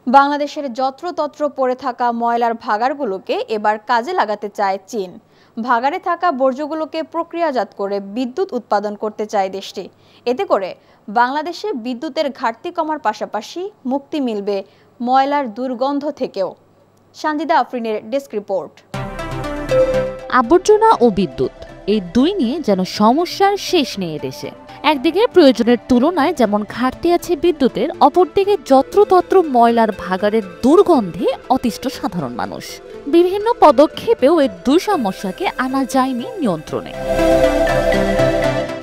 বাংলাদেশের যত্রতত্র পড়ে থাকা ময়লার ভাগাড়গুলোকে এবার কাজে লাগাতে চায় চীন। ভাগাড়ে থাকা বর্জ্যগুলোকে প্রক্রিয়াজাত করে বিদ্যুৎ উৎপাদন করতে চায় দেশটি। এতে করে বাংলাদেশে বিদ্যুতের ঘাটতি কমার পাশাপাশি মুক্তি মিলবে ময়লার দুর্গন্ধ থেকেও। সানজিদা আফরিনের ডেস্ক রিপোর্ট। আবর্জনা ও বিদ্যুৎ এই দুই নিয়ে যেন সমস্যার শেষ নেই দেশে। একদিকে প্রয়োজনের তুলনায় যেমন ঘাটতি আছে বিদ্যুতের, অপরদিকে যত্রতত্র ময়লার ভাগাড়ের দুর্গন্ধে অতিষ্ঠ সাধারণ মানুষ। বিভিন্ন পদক্ষেপেও এই দুই সমস্যাকে আনা যায়নি নিয়ন্ত্রণে।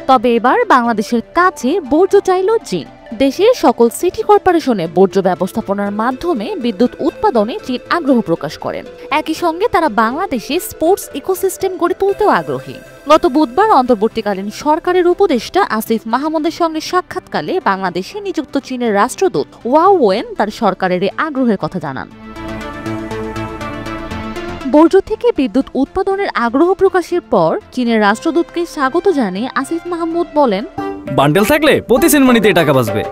তবে এবার বাংলাদেশের কাছে বর্জ্য চাইল চীন। দেশের সকল সিটি কর্পোরেশনে বর্জ্য ব্যবস্থাপনার মাধ্যমে বিদ্যুৎ উৎপাদনে চীন আগ্রহ প্রকাশ করেন। একই সঙ্গে তারা বাংলাদেশে স্পোর্টস ইকোসিস্টেম গড়ে তুলতেও আগ্রহী। গত বুধবার অন্তর্বর্তীকালীন সরকারের উপদেষ্টা আসিফ মাহমুদের সঙ্গে সাক্ষাৎকালে বাংলাদেশে নিযুক্ত চীনের রাষ্ট্রদূত ওয়াও ওয়েন তার সরকারের এই আগ্রহের কথা জানান। বর্জ্য থেকে বিদ্যুৎ উৎপাদনের আগ্রহ প্রকাশের পর চীনের রাষ্ট্রদূতকে স্বাগত জানিয়ে আসিফ মাহমুদ বলেন, বান্ডেল থাকলে প্রতি সেনমানিতে টাকা বাঁচবে।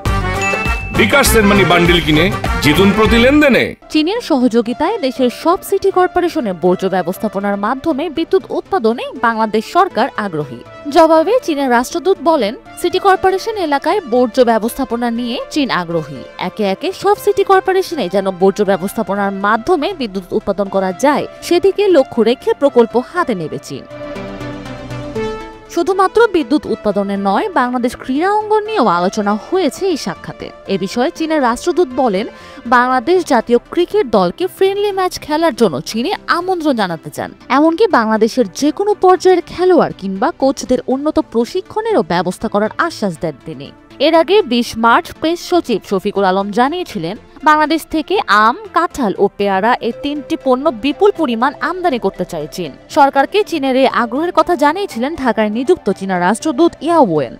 বিকাশ সেনমানি বান্ডেল কিনে জিতুন প্রতি লেনদেনে। চীনের সহযোগিতায় দেশের সব সিটি কর্পোরেশনে বর্জ্য ব্যবস্থাপনার মাধ্যমে বিদ্যুৎ উৎপাদনে বাংলাদেশ সরকার আগ্রহী। জবাবে চীনের রাষ্ট্রদূত বলেন, সিটি কর্পোরেশন এলাকায় বর্জ্য ব্যবস্থাপনা নিয়ে চীন আগ্রহী। একে একে সব সিটি কর্পোরেশনে যেন বর্জ্য ব্যবস্থাপনার মাধ্যমে বিদ্যুৎ উৎপাদন করা যায় সেদিকে লক্ষ্য রেখে প্রকল্প হাতে নেবে চীন। শুধুমাত্র বিদ্যুৎ উৎপাদনে নয়, বাংলাদেশ ক্রীড়া অঙ্গন নিয়েও আলোচনা হয়েছে এই সাক্ষাতে। এ বিষয়ে চীনের রাষ্ট্রদূত বলেন, বাংলাদেশ জাতীয় ক্রিকেট দলকে ফ্রেন্ডলি ম্যাচ খেলার জন্য চীনে আমন্ত্রণ জানাতে চান। এমনকি বাংলাদেশের যে কোনো পর্যায়ের খেলোয়াড় কিংবা কোচদের উন্নত প্রশিক্ষণেরও ব্যবস্থা করার আশ্বাস দেন তিনি। এর আগে 20 মার্চ প্রেস সচিব শফিকুল আলম জানিয়েছিলেন, বাংলাদেশ থেকে আম, কাঁঠাল ও পেয়ারা এই তিনটি পণ্য বিপুল পরিমাণ আমদানি করতে চায় চীন। সরকারকে চীনের এই আগ্রহের কথা জানিয়েছিলেন ঢাকায় নিযুক্ত চীনা রাষ্ট্রদূত ইয়াও ওয়েন।